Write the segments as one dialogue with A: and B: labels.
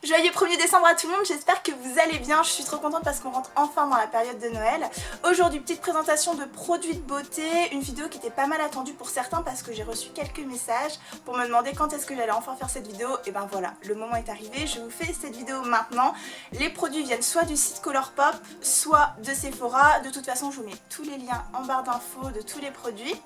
A: Joyeux 1er décembre à tout le monde, j'espère que vous allez bien, je suis trop contente parce qu'on rentre enfin dans la période de Noël. Aujourd'hui, petite présentation de produits de beauté, une vidéo qui était pas mal attendue pour certains parce que j'ai reçu quelques messages pour me demander quand est-ce que j'allais enfin faire cette vidéo. Et ben voilà, le moment est arrivé, je vous fais cette vidéo maintenant. Les produits viennent soit du site Colourpop, soit de Sephora. De toute façon, je vous mets tous les liens en barre d'infos de tous les produits.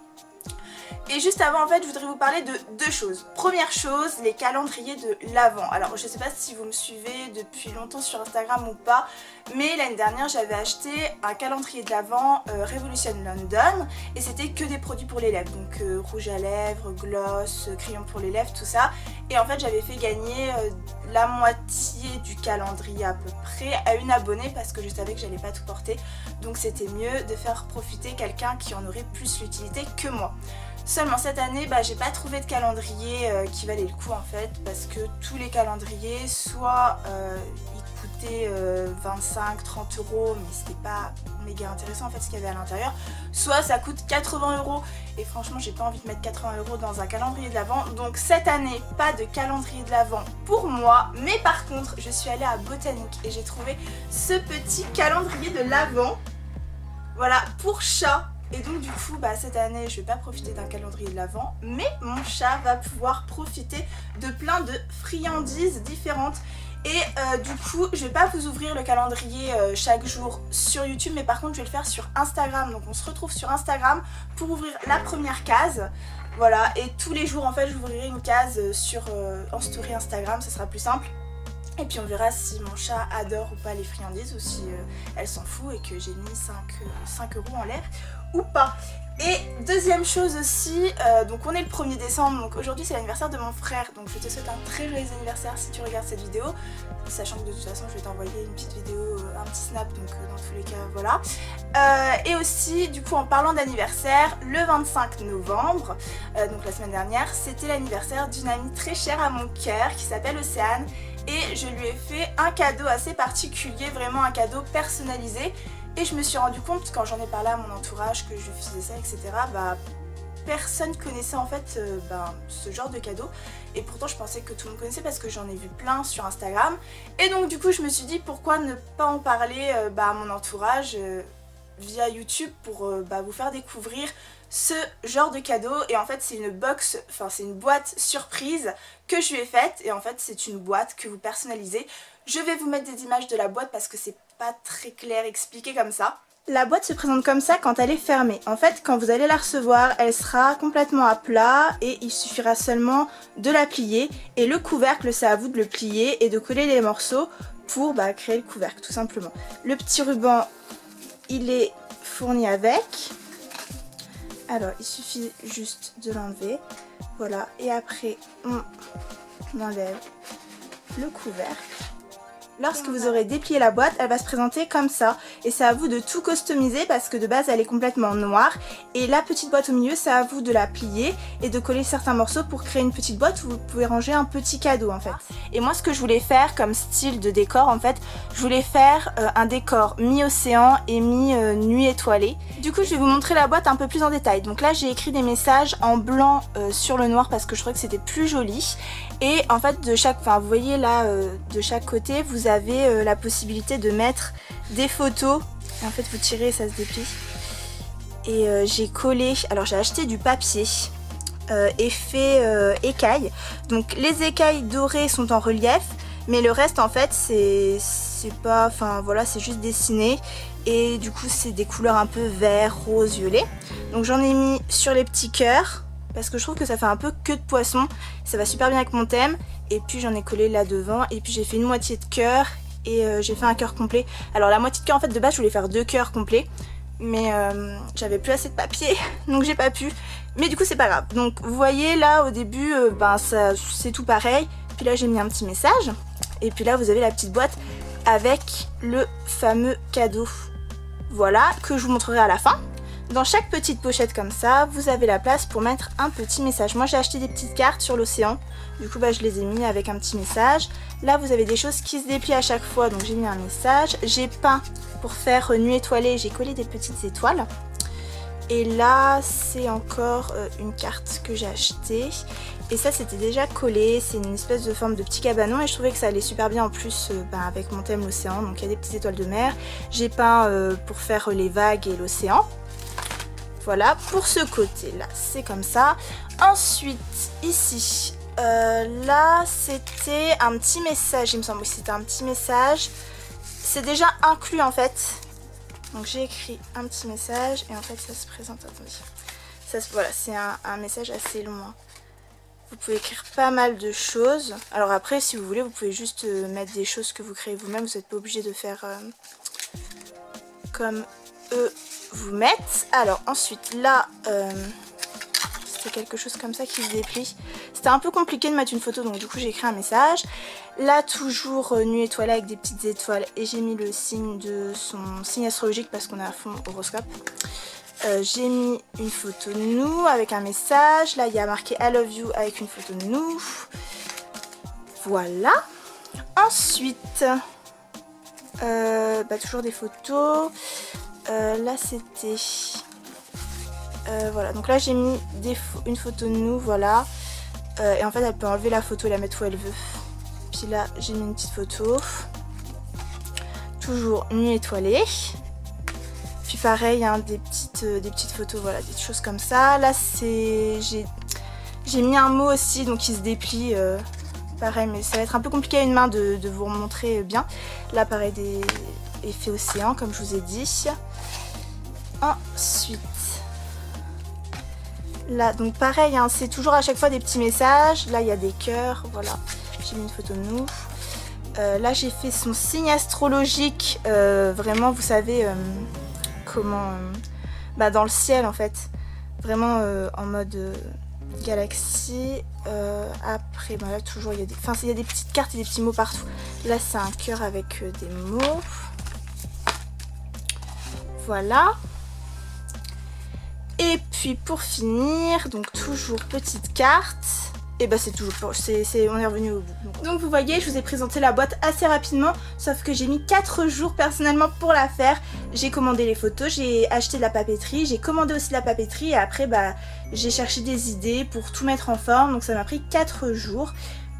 A: Et juste avant, en fait, je voudrais vous parler de deux choses. Première chose, les calendriers de l'Avent. Alors, je sais pas si vous me suivez depuis longtemps sur Instagram ou pas, mais l'année dernière, j'avais acheté un calendrier de l'Avent Revolution London, et c'était que des produits pour les lèvres. Donc, rouge à lèvres, gloss, crayon pour les lèvres, tout ça. Et en fait, j'avais fait gagner la moitié du calendrier à peu près à une abonnée parce que je savais que j'allais pas tout porter. Donc, c'était mieux de faire profiter quelqu'un qui en aurait plus l'utilité que moi. Seulement cette année, j'ai pas trouvé de calendrier qui valait le coup en fait, parce que tous les calendriers, soit ils coûtaient 25-30 €, mais c'était pas méga intéressant en fait ce qu'il y avait à l'intérieur, soit ça coûte 80 €, et franchement j'ai pas envie de mettre 80 € dans un calendrier de l'Avent. Donc cette année, pas de calendrier de l'Avent pour moi, mais par contre je suis allée à Botanique et j'ai trouvé ce petit calendrier de l'Avent, voilà, pour chat. Et donc du coup cette année je vais pas profiter d'un calendrier de l'Avent, mais mon chat va pouvoir profiter de plein de friandises différentes. Et du coup je vais pas vous ouvrir le calendrier chaque jour sur YouTube, mais par contre je vais le faire sur Instagram. Donc on se retrouve sur Instagram pour ouvrir la première case. Voilà, et tous les jours en fait je vous ouvrirai une case en story Instagram, ce sera plus simple. Et puis on verra si mon chat adore ou pas les friandises, ou si elle s'en fout et que j'ai mis 5 € en l'air ou pas. Et deuxième chose aussi, donc on est le 1er décembre, donc aujourd'hui c'est l'anniversaire de mon frère, donc je te souhaite un très joyeux anniversaire si tu regardes cette vidéo, sachant que de toute façon je vais t'envoyer une petite vidéo, un petit snap, donc dans tous les cas voilà. Et aussi du coup en parlant d'anniversaire, le 25 novembre, donc la semaine dernière, c'était l'anniversaire d'une amie très chère à mon cœur qui s'appelle Océane, et je lui ai fait un cadeau assez particulier, vraiment un cadeau personnalisé. Et je me suis rendu compte quand j'en ai parlé à mon entourage que je faisais ça, etc. Personne connaissait en fait ce genre de cadeau. Et pourtant je pensais que tout le monde connaissait parce que j'en ai vu plein sur Instagram. Et donc du coup je me suis dit pourquoi ne pas en parler à mon entourage via YouTube pour vous faire découvrir ce genre de cadeau. Et en fait c'est une box, c'est une boîte surprise que je lui ai faite. Et en fait c'est une boîte que vous personnalisez. Je vais vous mettre des images de la boîte parce que c'est pas très clair expliqué comme ça. La boîte se présente comme ça quand elle est fermée. En fait, quand vous allez la recevoir, elle sera complètement à plat et il suffira seulement de la plier. Et le couvercle, c'est à vous de le plier et de coller les morceaux pour créer le couvercle, tout simplement. Le petit ruban, il est fourni avec. Alors, il suffit juste de l'enlever. Voilà, et après, on enlève le couvercle. Lorsque vous aurez déplié la boîte, elle va se présenter comme ça. Et c'est à vous de tout customiser parce que de base elle est complètement noire. Et la petite boîte au milieu, c'est à vous de la plier et de coller certains morceaux pour créer une petite boîte où vous pouvez ranger un petit cadeau en fait. Et moi ce que je voulais faire comme style de décor en fait, je voulais faire un décor mi-océan et mi-nuit étoilée. Du coup je vais vous montrer la boîte un peu plus en détail. Donc là j'ai écrit des messages en blanc sur le noir parce que je trouvais que c'était plus joli. Et en fait vous voyez là de chaque côté vous avez la possibilité de mettre des photos. Et en fait vous tirez et ça se déplie. Et j'ai collé, alors j'ai acheté du papier effet écaille. Donc les écailles dorées sont en relief, mais le reste en fait c'est pas, voilà, c'est juste dessiné. Et du coup c'est des couleurs un peu vert, rose, violet. Donc j'en ai mis sur les petits cœurs parce que je trouve que ça fait un peu queue de poisson, ça va super bien avec mon thème. Et puis j'en ai collé là devant, et puis j'ai fait une moitié de cœur et j'ai fait un cœur complet. Alors la moitié de cœur en fait de base je voulais faire 2 cœurs complets, mais j'avais plus assez de papier donc j'ai pas pu. Mais du coup c'est pas grave. Donc vous voyez là au début c'est tout pareil. Puis là j'ai mis un petit message, et puis là vous avez la petite boîte avec le fameux cadeau. Voilà, que je vous montrerai à la fin. Dans chaque petite pochette comme ça, vous avez la place pour mettre un petit message. Moi j'ai acheté des petites cartes sur l'océan, du coup je les ai mis avec un petit message. Là vous avez des choses qui se déplient à chaque fois, donc j'ai mis un message. J'ai peint pour faire nuit étoilée, j'ai collé des petites étoiles. Et là c'est encore une carte que j'ai achetée. Et ça c'était déjà collé, c'est une espèce de forme de petit cabanon et je trouvais que ça allait super bien en plus avec mon thème l'océan. Donc il y a des petites étoiles de mer. J'ai peint pour faire les vagues et l'océan. Voilà, pour ce côté là, c'est comme ça. Ensuite, ici, là c'était un petit message, il me semble, oui c'était un petit message. C'est déjà inclus en fait. Donc j'ai écrit un petit message et en fait ça se présente, attendez. Voilà, c'est un message assez long. Hein. Vous pouvez écrire pas mal de choses. Alors après, si vous voulez, vous pouvez juste mettre des choses que vous créez vous-même. Vous n'êtes pas obligé de faire comme eux vous mettent. Alors ensuite, là, c'était quelque chose comme ça qui se déplie. C'était un peu compliqué de mettre une photo, donc du coup j'ai écrit un message. Là, toujours nuit étoilée avec des petites étoiles. Et j'ai mis le signe de son signe astrologique parce qu'on est à fond horoscope. J'ai mis une photo de nous avec un message. Là, il y a marqué I love you avec une photo de nous. Voilà. Ensuite, toujours des photos. Là, c'était... voilà. Donc là, j'ai mis une photo de nous. Voilà. Et en fait, elle peut enlever la photo et la mettre où elle veut. Puis là, j'ai mis une petite photo. Toujours nuit étoilée. Puis pareil, hein, des petites photos, voilà, des choses comme ça. Là, j'ai mis un mot aussi, donc il se déplie. Pareil, mais ça va être un peu compliqué à une main de vous remontrer bien. Là, pareil, des effets océan, comme je vous ai dit. Ensuite, là, donc pareil, hein, c'est toujours à chaque fois des petits messages. Là, il y a des cœurs, voilà. J'ai mis une photo de nous. Là, j'ai fait son signe astrologique. Vraiment, vous savez... comment dans le ciel en fait, vraiment en mode galaxie. Après là toujours il y a des petites cartes et des petits mots partout. Là c'est un cœur avec des mots, voilà. Et puis pour finir, donc toujours petite carte. Et bah c'est toujours, on est revenu au bout. Donc vous voyez, je vous ai présenté la boîte assez rapidement, sauf que j'ai mis 4 jours personnellement pour la faire. J'ai commandé les photos, j'ai acheté de la papeterie, j'ai commandé aussi de la papeterie et après j'ai cherché des idées pour tout mettre en forme. Donc ça m'a pris 4 jours,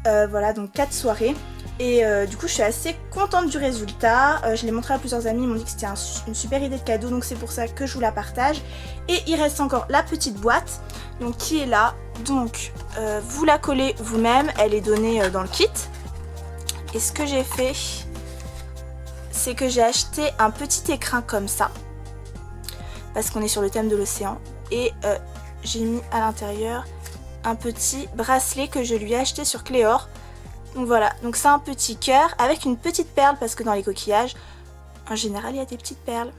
A: voilà, donc 4 soirées. Et du coup je suis assez contente du résultat. Je l'ai montré à plusieurs amis, ils m'ont dit que c'était une super idée de cadeau, donc c'est pour ça que je vous la partage. Et il reste encore la petite boîte, donc qui est là. Donc vous la collez vous-même, elle est donnée dans le kit. Et ce que j'ai fait, c'est que j'ai acheté un petit écrin comme ça, parce qu'on est sur le thème de l'océan. Et j'ai mis à l'intérieur un petit bracelet que je lui ai acheté sur Cléor. Donc voilà, donc c'est un petit cœur avec une petite perle, parce que dans les coquillages, en général il y a des petites perles.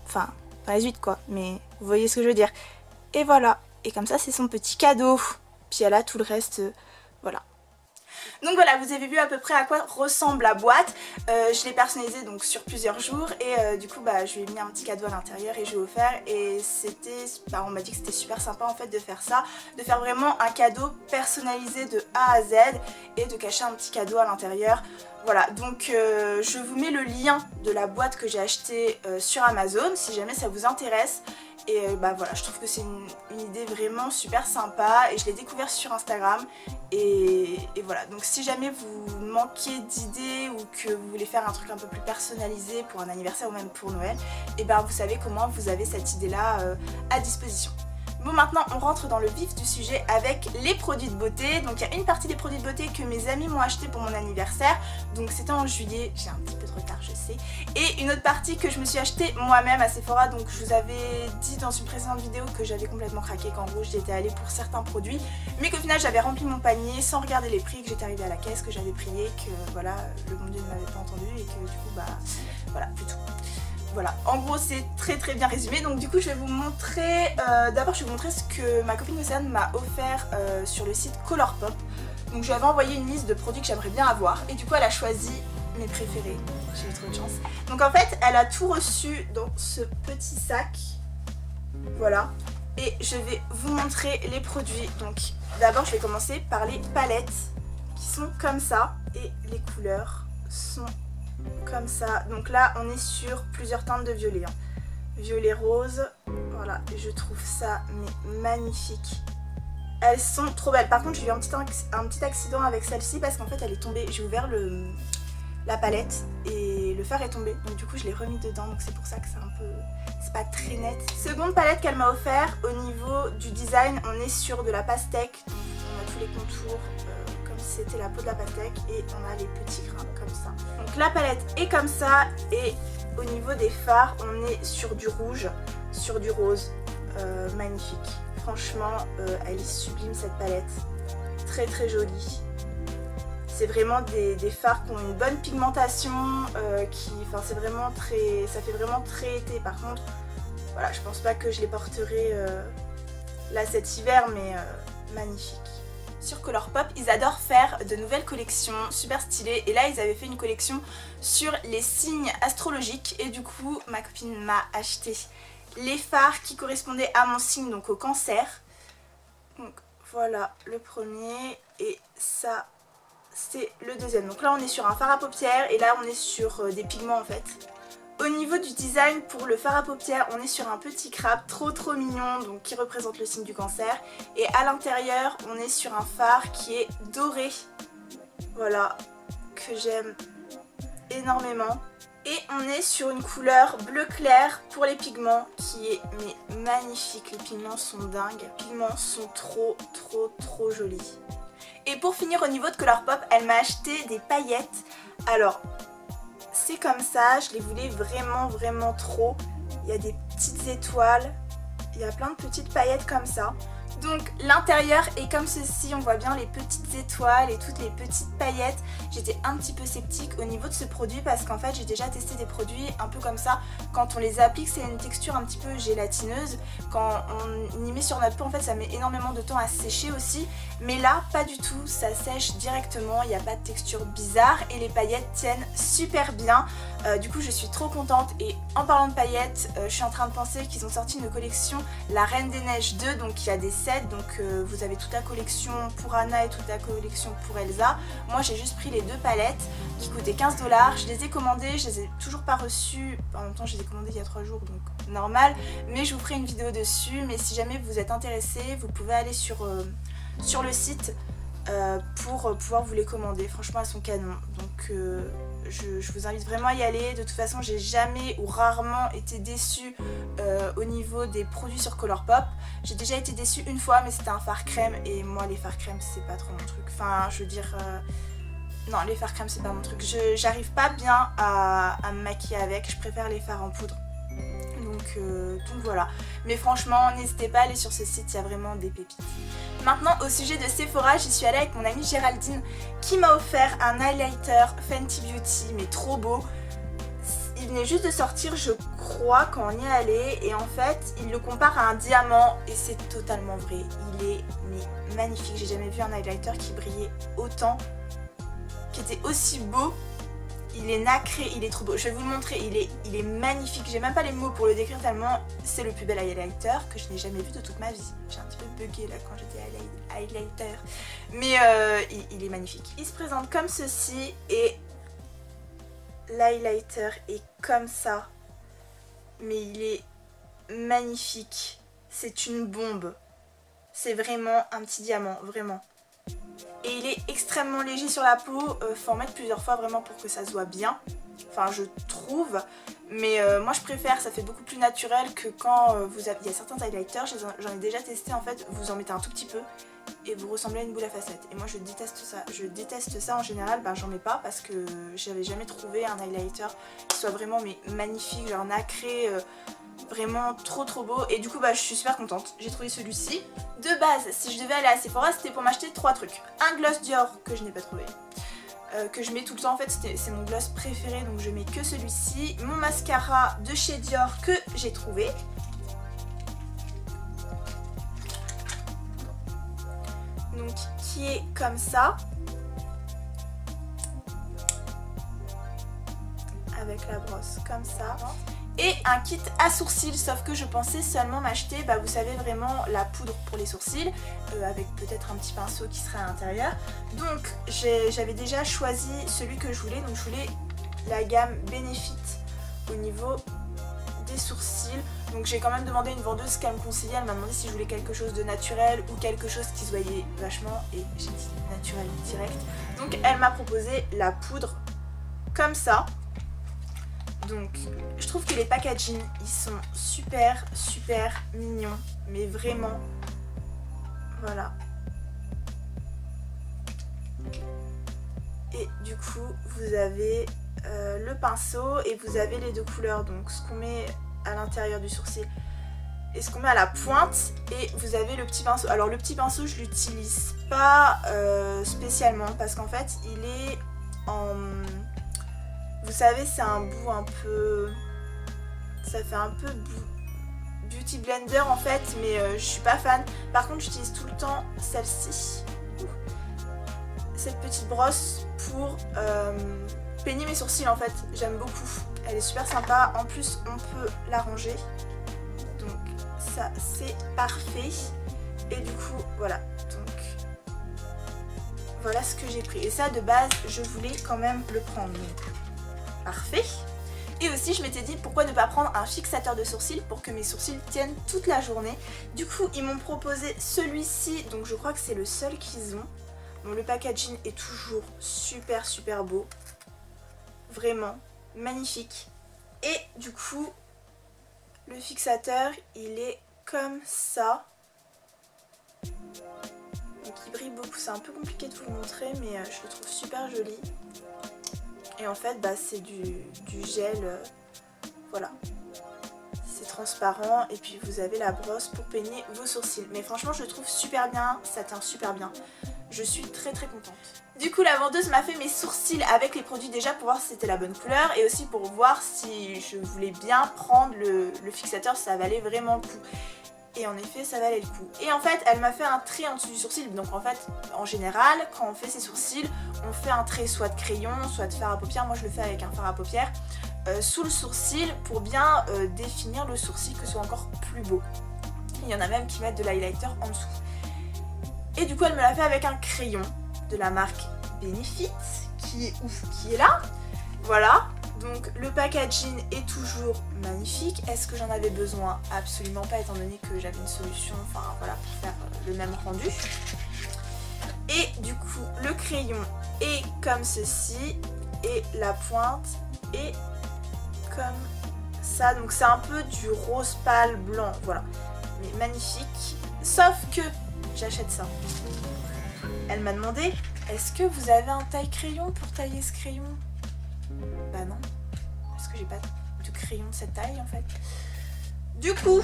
A: Enfin, dans les huîtres quoi, mais vous voyez ce que je veux dire. Et voilà, et comme ça c'est son petit cadeau. Puis elle a tout le reste, voilà. Donc voilà, vous avez vu à peu près à quoi ressemble la boîte. Je l'ai personnalisée donc sur plusieurs jours et du coup je lui ai mis un petit cadeau à l'intérieur et je lui ai offert. Et c'était, on m'a dit que c'était super sympa en fait de faire ça, de faire vraiment un cadeau personnalisé de A à Z et de cacher un petit cadeau à l'intérieur. Voilà, donc je vous mets le lien de la boîte que j'ai achetée sur Amazon si jamais ça vous intéresse. Et voilà, je trouve que c'est une idée vraiment super sympa et je l'ai découvert sur Instagram. Et voilà, donc si jamais vous manquez d'idées ou que vous voulez faire un truc un peu plus personnalisé pour un anniversaire ou même pour Noël, et vous savez comment vous avez cette idée là à disposition. Bon, maintenant on rentre dans le vif du sujet avec les produits de beauté. Donc il y a une partie des produits de beauté que mes amis m'ont acheté pour mon anniversaire. Donc c'était en juillet, j'ai un petit peu de retard je sais. Et une autre partie que je me suis acheté moi-même à Sephora. Donc je vous avais dit dans une précédente vidéo que j'avais complètement craqué, qu'en gros j'étais allée pour certains produits, mais qu'au final j'avais rempli mon panier sans regarder les prix, que j'étais arrivée à la caisse, que j'avais prié, que voilà, le bon Dieu ne m'avait pas entendu et que du coup voilà, plus tout. Voilà, en gros c'est très bien résumé. Donc du coup je vais vous montrer, d'abord je vais vous montrer ce que ma copine Océane m'a offert sur le site Colourpop. Donc je lui avais envoyé une liste de produits que j'aimerais bien avoir et du coup elle a choisi mes préférés. J'ai eu trop de chance. Donc en fait elle a tout reçu dans ce petit sac. Voilà. Et je vais vous montrer les produits. Donc d'abord je vais commencer par les palettes qui sont comme ça et les couleurs sont comme ça. Donc là on est sur plusieurs teintes de violet, violet rose, voilà, je trouve ça mais magnifique. Elles sont trop belles. Par contre j'ai eu un petit accident avec celle-ci parce qu'en fait elle est tombée. J'ai ouvert la palette et le fard est tombé. Donc du coup je l'ai remis dedans. Donc c'est pour ça que c'est un peu... c'est pas très net. Seconde palette qu'elle m'a offert. Au niveau du design on est sur de la pastèque. Donc on a tous les contours comme si c'était la peau de la pastèque. Et on a les petits grains comme ça. Donc la palette est comme ça. Et au niveau des fards on est sur du rouge, sur du rose. Magnifique. Franchement, elle est sublime cette palette. Très très jolie. C'est vraiment des fards qui ont une bonne pigmentation. Enfin, c'est vraiment très... ça fait vraiment très été. Par contre, voilà, je pense pas que je les porterai là cet hiver, mais magnifique. Sur Colourpop, ils adorent faire de nouvelles collections super stylées. Et là, ils avaient fait une collection sur les signes astrologiques. Et du coup, ma copine m'a acheté les fards qui correspondaient à mon signe, donc au cancer. Donc voilà le premier et ça c'est le deuxième. Donc là on est sur un fard à paupières et là on est sur des pigments en fait. Au niveau du design pour le fard à paupières on est sur un petit crabe trop mignon, donc qui représente le signe du cancer. Et à l'intérieur on est sur un fard qui est doré. Voilà, que j'aime énormément. Et on est sur une couleur bleu clair pour les pigments qui est mais magnifique. Les pigments sont dingues. Les pigments sont trop jolis. Et pour finir au niveau de Colourpop, elle m'a acheté des paillettes. Alors, c'est comme ça. Je les voulais vraiment trop. Il y a des petites étoiles. Il y a plein de petites paillettes comme ça. Donc l'intérieur est comme ceci, on voit bien les petites étoiles et toutes les petites paillettes. J'étais un petit peu sceptique au niveau de ce produit parce qu'en fait j'ai déjà testé des produits un peu comme ça. Quand on les applique c'est une texture un petit peu gélatineuse. Quand on y met sur notre peau en fait ça met énormément de temps à sécher aussi. Mais là pas du tout, ça sèche directement, il n'y a pas de texture bizarre et les paillettes tiennent super bien. Du coup je suis trop contente. Et en parlant de paillettes, je suis en train de penser qu'ils ont sorti une collection La Reine des Neiges 2. Donc il y a des sets, donc vous avez toute la collection pour Anna et toute la collection pour Elsa. Moi j'ai juste pris les deux palettes qui coûtaient 15 $. Je les ai commandées, je les ai toujours pas reçues. En même temps je les ai commandées il y a 3 jours donc normal. Mais je vous ferai une vidéo dessus. Mais si jamais vous êtes intéressé, vous pouvez aller sur le site pour pouvoir vous les commander. Franchement elles sont canon. Donc je vous invite vraiment à y aller. De toute façon j'ai jamais ou rarement été déçue au niveau des produits sur Colourpop. J'ai déjà été déçue une fois mais c'était un fard crème et moi les fards crème c'est pas trop mon truc. Enfin je veux dire non les fards crème c'est pas mon truc. J'arrive pas bien à me maquiller avec. Je préfère les fards en poudre. Donc voilà. Mais franchement n'hésitez pas à aller sur ce site, il y a vraiment des pépites. Maintenant au sujet de Sephora, j'y suis allée avec mon amie Géraldine qui m'a offert un highlighter Fenty Beauty mais trop beau. Il venait juste de sortir je crois quand on y est allé et en fait il le compare à un diamant et c'est totalement vrai. Il est mais magnifique, j'ai jamais vu un highlighter qui brillait autant, qui était aussi beau. Il est nacré, il est trop beau. Je vais vous le montrer, il est magnifique. J'ai même pas les mots pour le décrire tellement c'est le plus bel highlighter que je n'ai jamais vu de toute ma vie. J'ai un petit peu bugué là quand j'étais highlighter. Mais il est magnifique. Il se présente comme ceci et l'highlighter est comme ça. Mais il est magnifique. C'est une bombe. C'est vraiment un petit diamant, vraiment. Et il est extrêmement léger sur la peau, faut en mettre plusieurs fois vraiment pour que ça se voit bien. Enfin je trouve, mais moi je préfère, ça fait beaucoup plus naturel que quand vous avez... Il y a certains highlighters, j'en ai déjà testé en fait, vous en mettez un tout petit peu et vous ressemblez à une boule à facettes. Et moi je déteste ça, en général, j'en mets pas parce que j'avais jamais trouvé un highlighter qui soit vraiment mais magnifique, genre nacré, vraiment trop beau. Et du coup je suis super contente, j'ai trouvé celui-ci. De base si je devais aller à Sephora c'était pour m'acheter 3 trucs. Un gloss Dior que je n'ai pas trouvé, que je mets tout le temps en fait, c'est mon gloss préféré donc je mets que celui-ci. Mon mascara de chez Dior que j'ai trouvé. Donc qui est comme ça. Avec la brosse comme ça. Et un kit à sourcils, sauf que je pensais seulement m'acheter, vous savez vraiment la poudre pour les sourcils, avec peut-être un petit pinceau qui serait à l'intérieur. Donc j'avais déjà choisi celui que je voulais, donc je voulais la gamme Benefit au niveau des sourcils. Donc j'ai quand même demandé à une vendeuse ce qu'elle me conseillait. Elle m'a demandé si je voulais quelque chose de naturel ou quelque chose qui se voyait vachement, et j'ai dit naturel direct. Donc elle m'a proposé la poudre comme ça. Donc je trouve que les packaging ils sont super mignons, mais vraiment, voilà. Et du coup vous avez le pinceau et vous avez les deux couleurs, donc ce qu'on met à l'intérieur du sourcil et ce qu'on met à la pointe, et vous avez le petit pinceau. Alors le petit pinceau je l'utilise pas spécialement parce qu'en fait il est en... Vous savez, c'est un bout un peu... Ça fait un peu beauty blender en fait, mais je suis pas fan. Par contre j'utilise tout le temps celle-ci, cette petite brosse pour peigner mes sourcils en fait. J'aime beaucoup, elle est super sympa. En plus on peut la ranger, donc ça c'est parfait. Et du coup voilà, donc voilà ce que j'ai pris. Et ça de base je voulais quand même le prendre, donc parfait. Et aussi je m'étais dit pourquoi ne pas prendre un fixateur de sourcils pour que mes sourcils tiennent toute la journée. Du coup ils m'ont proposé celui-ci, donc je crois que c'est le seul qu'ils ont. Bon, le packaging est toujours super beau, vraiment magnifique. Et du coup le fixateur il est comme ça, donc il brille beaucoup. C'est un peu compliqué de vous le montrer, mais je le trouve super joli. Et en fait bah, c'est du gel, voilà, c'est transparent, et puis vous avez la brosse pour peigner vos sourcils. Mais franchement je le trouve super bien, ça tient super bien, je suis très contente. Du coup la vendeuse m'a fait mes sourcils avec les produits déjà pour voir si c'était la bonne couleur, et aussi pour voir si je voulais bien prendre le fixateur, ça valait vraiment le coup. Et en effet ça valait le coup. Et en fait elle m'a fait un trait en dessous du sourcil. Donc en fait en général quand on fait ses sourcils, on fait un trait soit de crayon, soit de fard à paupières. Moi je le fais avec un fard à paupières sous le sourcil pour bien définir le sourcil, que ce soit encore plus beau. Il y en a même qui mettent de l'highlighter en dessous. Et du coup elle me l'a fait avec un crayon de la marque Benefit qui est là. Voilà. Donc le packaging est toujours magnifique. Est-ce que j'en avais besoin? Absolument pas, étant donné que j'avais une solution, enfin voilà, pour faire le même rendu. Et du coup le crayon est comme ceci, et la pointe est comme ça. Donc c'est un peu du rose pâle blanc, voilà, mais magnifique. Sauf que j'achète ça. Elle m'a demandé, est-ce que vous avez un taille crayon pour tailler ce crayon? Bah non, parce que j'ai pas de crayon de cette taille en fait. Du coup,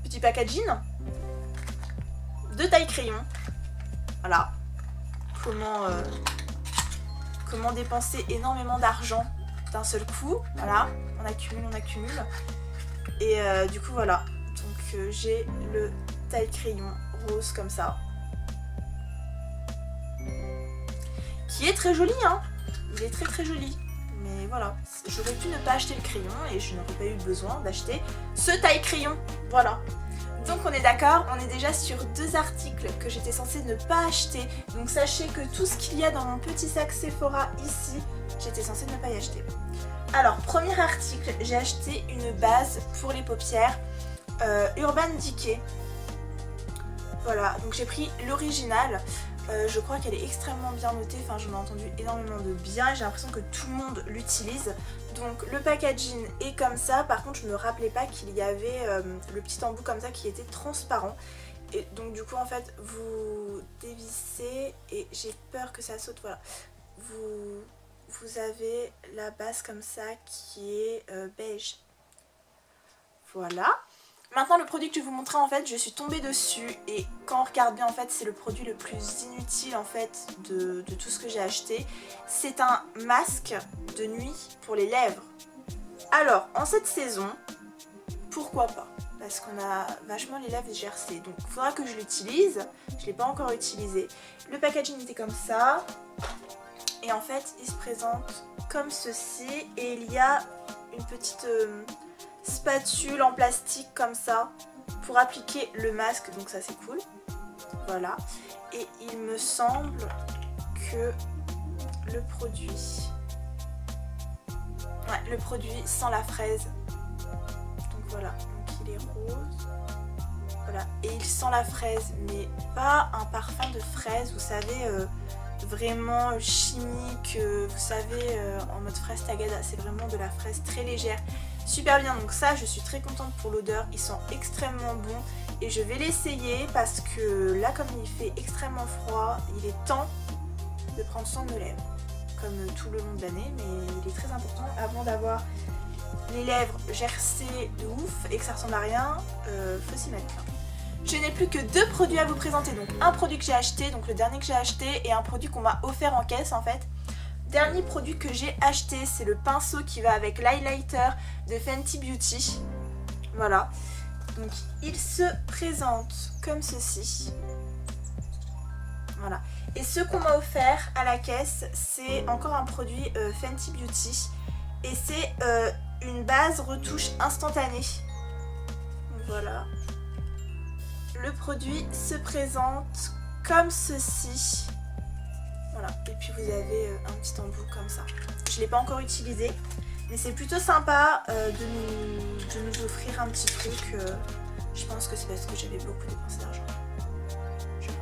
A: petit packaging de taille crayon. Voilà. Comment dépenser énormément d'argent d'un seul coup. Voilà, on accumule. Et du coup voilà. Donc j'ai le taille crayon rose comme ça, qui est très joli, hein. Il est très joli. Mais voilà, j'aurais pu ne pas acheter le crayon et je n'aurais pas eu besoin d'acheter ce taille crayon. Voilà. Donc on est d'accord, on est déjà sur deux articles que j'étais censée ne pas acheter. Donc sachez que tout ce qu'il y a dans mon petit sac Sephora ici, j'étais censée ne pas y acheter. Alors, premier article, j'ai acheté une base pour les paupières Urban Decay. Voilà, donc j'ai pris l'original. Je crois qu'elle est extrêmement bien notée, enfin j'en ai entendu énormément de bien et j'ai l'impression que tout le monde l'utilise. Donc le packaging est comme ça, par contre je me rappelais pas qu'il y avait le petit embout comme ça qui était transparent. Et donc du coup en fait vous dévissez et j'ai peur que ça saute, voilà. Vous avez la base comme ça qui est beige. Voilà. Maintenant le produit que je vais vous montrer en fait, je suis tombée dessus et quand on regarde bien en fait c'est le produit le plus inutile en fait de tout ce que j'ai acheté. C'est un masque de nuit pour les lèvres. Alors en cette saison, pourquoi pas? Parce qu'on a vachement les lèvres gercées, donc il faudra que je l'utilise. Je ne l'ai pas encore utilisé. Le packaging était comme ça et en fait il se présente comme ceci et il y a une petite... spatule en plastique comme ça pour appliquer le masque, donc ça c'est cool. Voilà, et il me semble que le produit, le produit sent la fraise. Donc voilà, donc il est rose. Voilà, et il sent la fraise, mais pas un parfum de fraise, vous savez, vraiment chimique, vous savez, en mode fraise tagada. C'est vraiment de la fraise très légère. Super bien, donc ça je suis très contente pour l'odeur, il sent extrêmement bon et je vais l'essayer parce que là comme il fait extrêmement froid, il est temps de prendre soin de nos lèvres, comme tout le long de l'année, mais il est très important avant d'avoir les lèvres gercées de ouf et que ça ressemble à rien, faut s'y mettre. Je n'ai plus que 2 produits à vous présenter, donc un produit que j'ai acheté, donc le dernier que j'ai acheté, et un produit qu'on m'a offert en caisse en fait. Dernier produit que j'ai acheté, c'est le pinceau qui va avec l'highlighter de Fenty Beauty. Voilà. Donc il se présente comme ceci. Voilà. Et ce qu'on m'a offert à la caisse, c'est encore un produit Fenty Beauty. Et c'est une base retouche instantanée. Donc, voilà. Le produit se présente comme ceci. Voilà, et puis vous avez un petit embout comme ça. Je ne l'ai pas encore utilisé, mais c'est plutôt sympa de nous offrir un petit truc. Je pense que c'est parce que j'avais beaucoup dépensé d'argent. Je pense.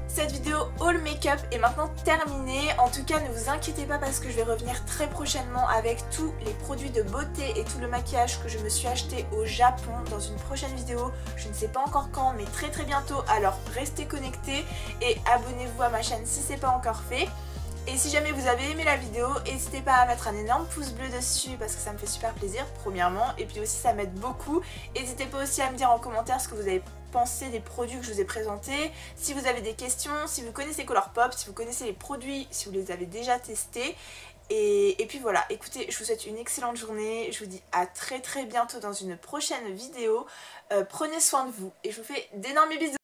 A: Cette vidéo haul make-up est maintenant terminée. En tout cas, ne vous inquiétez pas parce que je vais revenir très prochainement avec tous les produits de beauté et tout le maquillage que je me suis acheté au Japon dans une prochaine vidéo. Je ne sais pas encore quand, mais très très bientôt. Alors restez connectés et abonnez-vous à ma chaîne si ce n'est pas encore fait. Et si jamais vous avez aimé la vidéo, n'hésitez pas à mettre un énorme pouce bleu dessus parce que ça me fait super plaisir premièrement. Et puis aussi ça m'aide beaucoup. N'hésitez pas aussi à me dire en commentaire ce que vous avez pensé des produits que je vous ai présentés. Si vous avez des questions, si vous connaissez Colourpop, si vous connaissez les produits, si vous les avez déjà testés. Et puis voilà, écoutez, je vous souhaite une excellente journée. Je vous dis à très très bientôt dans une prochaine vidéo. Prenez soin de vous et je vous fais d'énormes bisous.